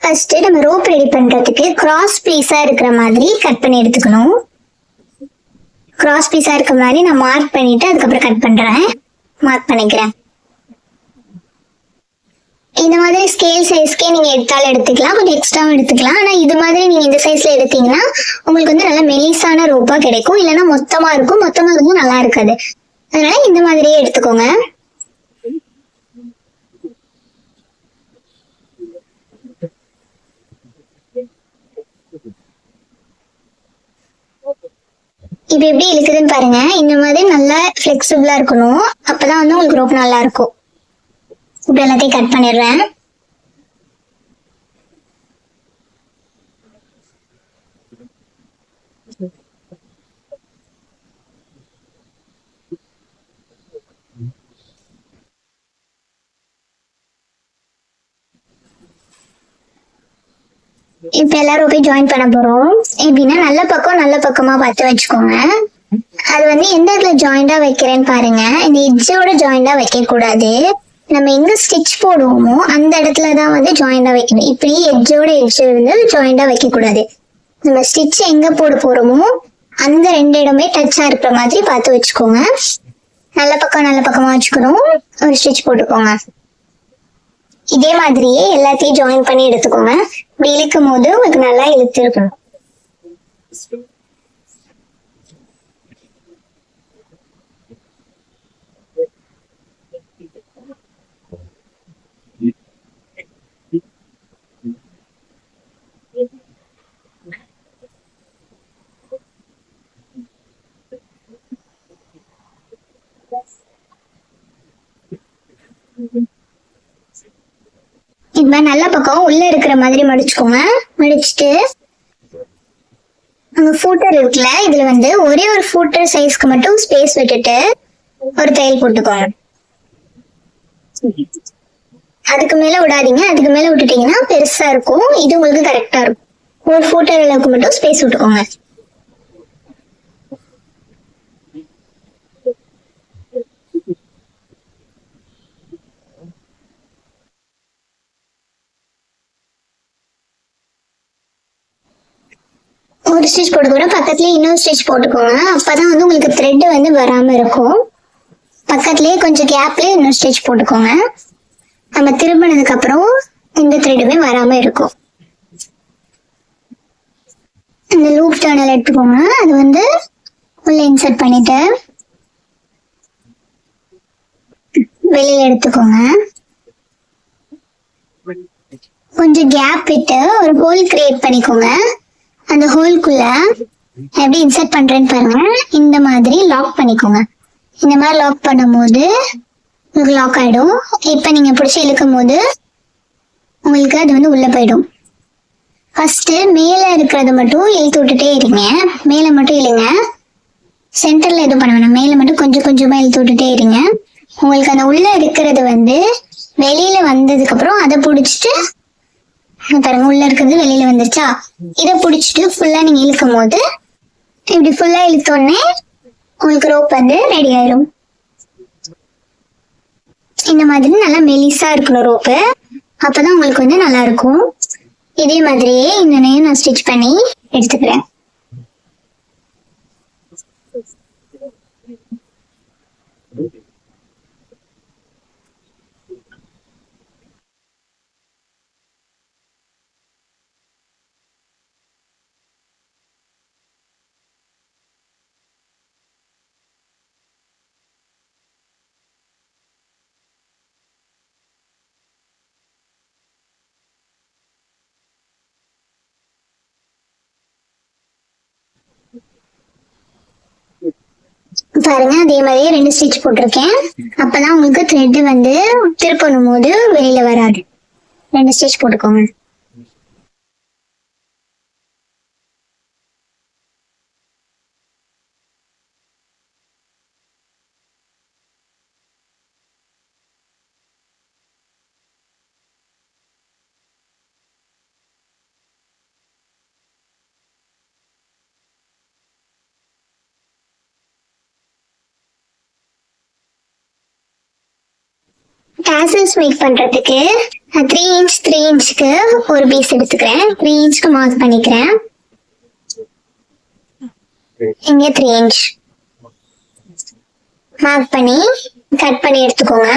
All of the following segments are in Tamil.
ஃபர்ஸ்ட் நம்ம ரோப் ரெடி பண்றதுக்கு கிராஸ் பீஸா இருக்கிற மாதிரி கட் பண்ணி எடுத்துக்கணும். கிராஸ் பீஸா இருக்கிற மாதிரி நான் மார்க் பண்ணிட்டு அதுக்கப்புறம் கட் பண்றேன். மார்க் பண்ணிக்கிறேன். இந்த மாதிரி ஸ்கேல் சைஸ்க்கே நீங்க எடுத்தாலும் எடுத்துக்கலாம், கொஞ்சம் எக்ஸ்ட்ராவும் எடுத்துக்கலாம். ஆனா இது மாதிரி நீங்க இந்த சைஸ்ல எடுத்தீங்கன்னா உங்களுக்கு வந்து நல்ல மெலிசான ரோப்பா கிடைக்கும். இல்லைன்னா மொத்தமா இருக்கும், மொத்தமா இருக்கும் நல்லா இருக்காது. அதனால இந்த மாதிரியே எடுத்துக்கோங்க. இப்ப எப்படி இழுக்குதுன்னு பாருங்க. இந்த மாதிரி நல்லா ஃபிளெக்சிபிளா இருக்கணும். அப்பதான் வந்து உங்களுக்கு ரோப் நல்லா இருக்கும். இப்ப எல்லாத்தையும் கட் பண்ணிடுறேன். இப்ப எல்லாரும் போய் ஜாயின் பண்ண போறோம். எப்படின்னா நல்ல பக்கம் நல்ல பக்கமா பார்த்து வச்சுக்கோங்க. அது வந்து எந்த இடத்துல ஜாயிண்டா வைக்கிறேன்னு பாருங்க. இந்த எட்ஜோட ஜாயிண்டா வைக்க கூடாது. நம்ம எங்க ஸ்டிச் போடுவோமோ அந்த இடத்துலதான் வந்து ஜாயிண்டா வைக்கணும். இப்படி எட்ஜோட எட்ஜ் வந்து ஜாயிண்டா வைக்க கூடாது. நம்ம ஸ்டிச் எங்க போட போறோமோ அந்த 2 இடமே டச்சா இருக்கிற மாதிரி பார்த்து வச்சுக்கோங்க. நல்ல பக்கமா வச்சுக்கணும். ஒரு ஸ்டிச் போட்டுக்கோங்க. இதே மாதிரியே எல்லாத்தையும் ஜாயின் பண்ணி எடுத்துக்கோங்க. இப்படி இழுக்கும் போது உங்களுக்கு நல்லா இழுத்து இருக்கணும். இப்ப நல்ல பக்கம் உள்ள இருக்கிற மாதிரி மடிச்சுக்கோங்க. மடிச்சுட்டு அங்க ஃபூட்டர் இருக்குல்ல, இதுல வந்து ஒரே ஒரு ஃபூட்டர் சைஸ்க்கு மட்டும் ஸ்பேஸ் விட்டுட்டு ஒரு தையல் போட்டுக்கோங்க. அதுக்கு மேல விடாதீங்க. அதுக்கு மேல விட்டுட்டீங்கன்னா பெருசா இருக்கும். இது உங்களுக்கு கரெக்டா இருக்கும். ஒரு ஃபூட்டர் அளவுக்கு மட்டும் ஸ்பேஸ் விட்டுக்கோங்க. ஒரு ஸ்டிச் போட்டுக்கோங்க. பக்கத்துலயே இன்னொரு ஸ்டிச் போட்டுக்கோங்க. அப்பதான் வந்து உங்களுக்கு த்ரெட் வந்து வராம இருக்கும். பக்கத்துலயே கொஞ்சம் கேப்லயே இன்னொரு ஸ்டிச் போட்டுக்கோங்க. நம்ம திரும்பினதுக்கு அப்புறம் இந்த த்ரெட்டுமே வராம இருக்கும். இந்த லூப் டர்னல் எடுத்துக்கோங்க. அது வந்து உள்ள இன்சர்ட் பண்ணிட்டு வெளியில எடுத்துக்கோங்க. கொஞ்சம் கேப் விட்டு ஒரு ஹோல் கிரியேட் பண்ணிக்கோங்க. அந்த ஹோல்குள்ள எப்படி இன்சர்ட் பண்றேன்னு பாருங்க. இந்த மாதிரி லாக் பண்ணிக்கோங்க. இந்த மாதிரி லாக் பண்ணும் போது உங்களுக்கு லாக் ஆயிடும். இப்ப நீங்க பிடிச்சி இழுக்கும் போது உங்களுக்கு அது வந்து உள்ள போயிடும். ஃபர்ஸ்ட் மேல இருக்கிறத மட்டும் இழுத்து விட்டுட்டே இருங்க. மேல மட்டும் இழுங்க. சென்டர்ல எதுவும் பண்ண வேணாம். மேல மட்டும் கொஞ்சம் கொஞ்சமா இழுத்து விட்டுட்டே இருங்க. உங்களுக்கு அந்த உள்ள இருக்கிறது வந்து வெளியில வந்ததுக்கு அப்புறம் அதை பிடிச்சிட்டு பாருங்க, உள்ள இருக்கிறது வெளியில வந்துருச்சா. இதை பிடிச்சிட்டு ஃபுல்லா நீங்க இழுக்கும் போது இப்படி ஃபுல்லா இழுத்தோடனே உங்களுக்கு ரோப் வந்து ரெடி ஆயிடும். இந்த மாதிரி நல்லா மெலிசா இருக்கணும் ரோப்பு. அப்பதான் உங்களுக்கு வந்து நல்லா இருக்கும். இதே மாதிரியே இன்னொன்னையும் நான் ஸ்டிச் பண்ணி எடுத்துக்கிறேன். பாருங்க, அதே மாதிரியே 2 ஸ்டிச் போட்டிருக்கேன். அப்பதான் உங்களுக்கு த்ரெட் வந்து திருப்பணும் போது வெளியில வராது. 2 ஸ்டிச் போட்டுக்கோங்க. டேசல்ஸ் மேக் பண்றதுக்கு 3 இன்ச் 3 இன்ச்சுக்கு ஒரு பீஸ் எடுத்துக்கிறேன். 3 இன்ச்சுக்கு மார்க் பண்ணிக்கிறேன். இங்க 3 இன்ச் மார்க் பண்ணி கட் பண்ணி எடுத்துக்கோங்க.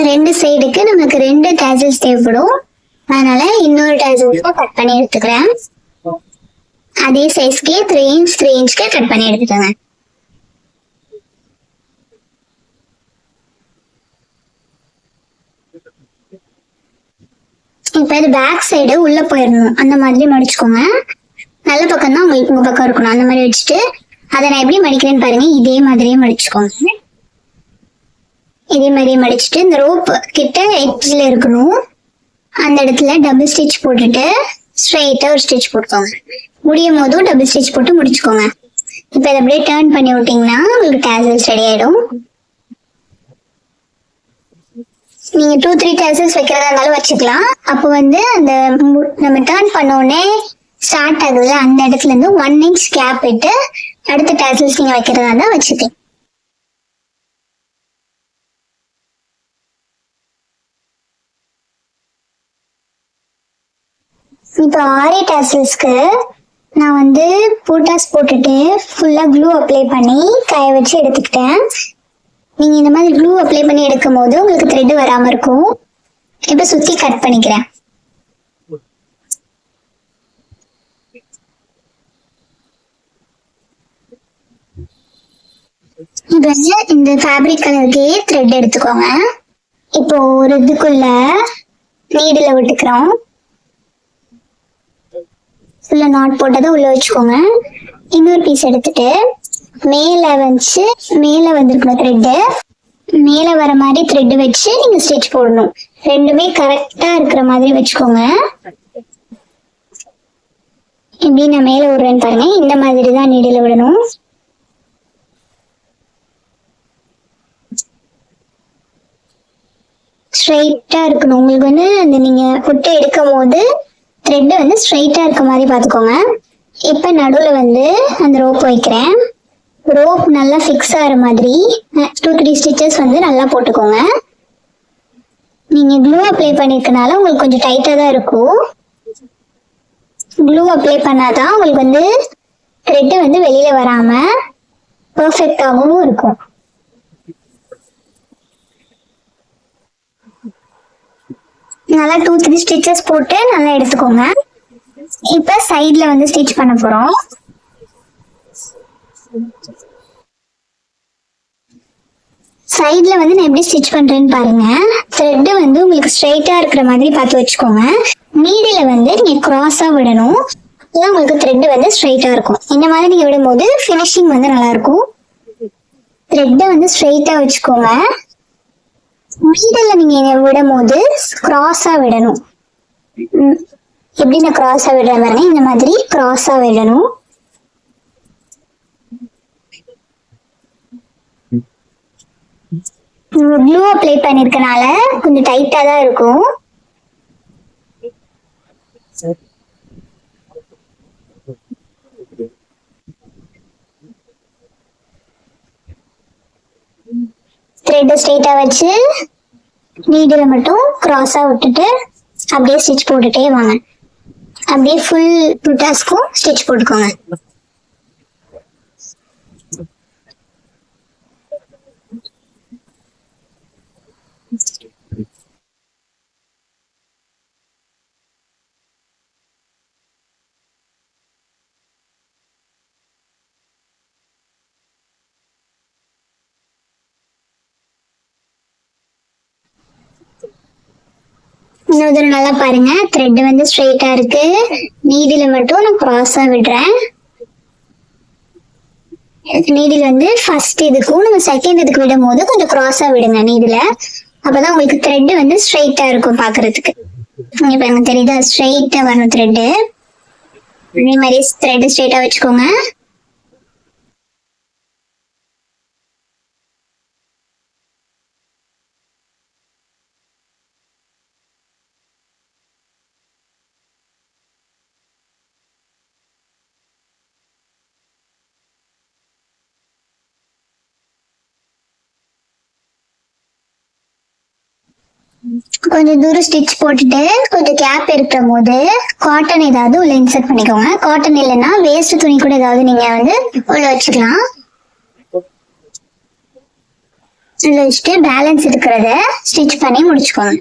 ரெண்டு சைடுக்கு நமக்கு 2 டேசல்ஸ் தேவைப்படும். அதனால இன்னொரு டேசல்ஸும் கட் பண்ணி எடுத்துக்கிறேன். அதே சைஸ்க்கே 3 இன்ச் 3 இன்ச்க்கு கட் பண்ணி எடுத்துக்கோங்க. இப்ப இது பேக் சைடு உள்ள போயிடணும். அந்த மாதிரி மடிச்சுக்கோங்க. நல்ல பக்கம் தான் உங்களுக்கு உங்க பக்கம் இருக்கணும். அந்த மாதிரி வச்சுட்டு அதை நான் எப்படி மடிக்கிறேன்னு பாருங்க. இதே மாதிரியே மடிச்சுக்கோங்க. இதே மாதிரியே மடிச்சுட்டு இந்த ரோப் கிட்ட எட்ஜ்ல இருக்கணும். அந்த இடத்துல டபுள் ஸ்டிச் போட்டுட்டு ஸ்ட்ரைட்டா ஒரு ஸ்டிச் போட்டுக்கோங்க. முடியும் போதும் டபுள் ஸ்டிச் போட்டு முடிச்சுக்கோங்க. இப்ப இதை அப்படியே டர்ன் பண்ணி விட்டீங்கன்னா உங்களுக்கு டேசல்ஸ் ரெடி ஆயிடும். நீங்க 2-3 டேசல்ஸ் வைக்கிறதா இருந்தாலும் வச்சுக்கலாம். அப்போ வந்து அந்த நம்ம டர்ன் பண்ண உடனே ஸ்டார்ட் ஆகுதுல அந்த இடத்துல இருந்து 1 இன்ச் கேப் விட்டு அடுத்த டேசல்ஸ் நீங்க வைக்கிறதா இருந்தா வச்சுக்கலாம். இப்போ ஆரி டேசல்ஸ்க்கு நான் வந்து பூட்டாஸ் போட்டுட்டு ஃபுல்லா க்ளூ அப்ளை பண்ணி காய வச்சு எடுத்துக்கிட்டேன். நீங்க இந்த மாதிரி க்ளூ அப்ளை பண்ணி எடுக்கும் போது உங்களுக்கு த்ரெட் வராம இருக்கும். இப்ப சுத்தி கட் பண்ணிக்கிறேன். இப்ப இந்த ஃபேப்ரிக் கலருக்கே த்ரெட் எடுத்துக்கோங்க. இப்போ ஒரு இதுக்குள்ள நீடில விட்டுக்கிறோம். ஃபுல்லா நாட் போட்டதை உள்ள வச்சுக்கோங்க. இன்னொரு பீஸ் எடுத்துட்டு மேல வந்திருக்கணும் த்ரெட்டு. மேல வர மாதிரி த்ரெட் வச்சு நீங்க ஸ்டிச் போடணும். ரெண்டுமே கரெக்டா இருக்கிற மாதிரி வச்சுக்கோங்க. எப்படி நான் மேல விடுறேன்னு பாருங்க. இந்த மாதிரி தான் நீடில விடணும். ஸ்ட்ரைட்டா இருக்கணும். உங்களுக்கு வந்து அந்த நீங்க புட்டு எடுக்கும் போது த்ரெட் வந்து ஸ்ட்ரைட்டா இருக்க மாதிரி பாத்துக்கோங்க. இப்ப நடுவுல வந்து அந்த ரோப் வைக்கிறேன். ரோப் நல்லா ஃபிக்ஸ் ஆகிற மாதிரி 2-3 ஸ்டிச்சஸ் வந்து நல்லா போட்டுக்கோங்க. நீங்க க்ளூ அப்ளை பண்ணிருக்கனால உங்களுக்கு கொஞ்சம் டைட்டா தான் இருக்கும். க்ளூ அப்ளை பண்ணாதான் உங்களுக்கு வந்து த்ரெட் வந்து வெளியில வராம பெர்ஃபெக்டாகவும் இருக்கும். நல்லா 2-3 ஸ்டிச்சஸ் போட்டு நல்லா எடுத்துக்கோங்க. இப்ப சைட்ல வந்து ஸ்டிச் பண்ண போறோம். சைட்ல வந்து நான் எப்படி ஸ்டிச் பண்றேன்னு பாருங்க. த்ரெட் வந்து உங்களுக்கு ஸ்ட்ரைட்டா இருக்கிற மாதிரி பார்த்து வச்சுக்கோங்க. நீடில வந்து நீங்க கிராஸா விடணும். அப்பதான் உங்களுக்கு த்ரெட் வந்து ஸ்ட்ரைட்டா இருக்கும். இந்த மாதிரி நீங்க விடும்போது ஃபினிஷிங் வந்து நல்லா இருக்கும். த்ரெட்டை வந்து ஸ்ட்ரைட்டா வச்சுக்கோங்க. நீடில நீங்க விடும் போது கிராஸா விடணும். எப்படி நான் கிராஸா விடுறேன் பாருங்க. இந்த மாதிரி கிராஸா விடணும். க்ளூ அப்ளை பண்ணிருக்கனால கொஞ்சம் டைட்டா தான் இருக்கும். த்ரெட் ஸ்ட்ரைட்டா வச்சு நீடில மட்டும் கிராஸா விட்டுட்டு அப்படியே ஸ்டிச் போட்டுட்டே வாங்க. அப்படியே ஃபுல் புட்டாஸ்க்கும் ஸ்டிச் போட்டுக்கோங்க. இன்னொரு நல்லா பாருங்க. த்ரெட் வந்து ஸ்ட்ரைட்டா இருக்கு. நீடில மட்டும் நான் கிராஸா விடுறேன். நீடில் வந்து ஃபர்ஸ்ட் இதுக்கும் நம்ம செகண்ட் இதுக்கு விடும் போது கொஞ்சம் கிராஸா விடுங்க நீடில. அப்பதான் உங்களுக்கு த்ரெட் வந்து ஸ்ட்ரைட்டா இருக்கும் பாக்குறதுக்கு. இப்ப எனக்கு தெரியுதா ஸ்ட்ரைட்டா வரணும் த்ரெட். அதே மாதிரி த்ரெட் ஸ்ட்ரைட்டா வச்சுக்கோங்க. கொஞ்சம் தூரம் ஸ்டிச் போட்டுட்டு கொஞ்சம் கேப் இருக்கிற போது காட்டன் ஏதாவது உள்ள இன்சர்ட் பண்ணிக்கோங்க. காட்டன் இல்லைன்னா வேஸ்ட் துணி கூட ஏதாவது நீங்க வந்து உள்ள வச்சுக்கலாம். உள்ள வச்சுட்டு பேலன்ஸ் இருக்கிறத ஸ்டிச் பண்ணி முடிச்சுக்கோங்க.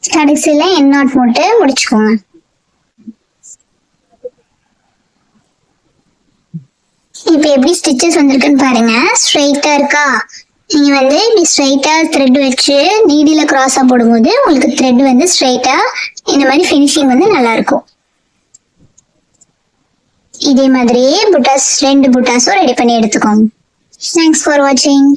கடைசியில என் நாட் போட்டு முடிச்சுக்கோங்க. இப்ப எப்படி ஸ்டிச்சஸ் வந்திருக்குன்னு பாருங்க. ஸ்ட்ரைட்டா இருக்கா? நீங்க வந்து இப்படி ஸ்ட்ரைட்டா த்ரெட் வச்சு நீடில கிராஸா போடும்போது உங்களுக்கு த்ரெட் வந்து ஸ்ட்ரைட்டா இந்த மாதிரி ஃபினிஷிங் வந்து நல்லா இருக்கும். இதே மாதிரியே புட்டாஸ் 2 புட்டாஸும் ரெடி பண்ணி எடுத்துக்கோங்க. தேங்க்ஸ் ஃபார் வாட்சிங்.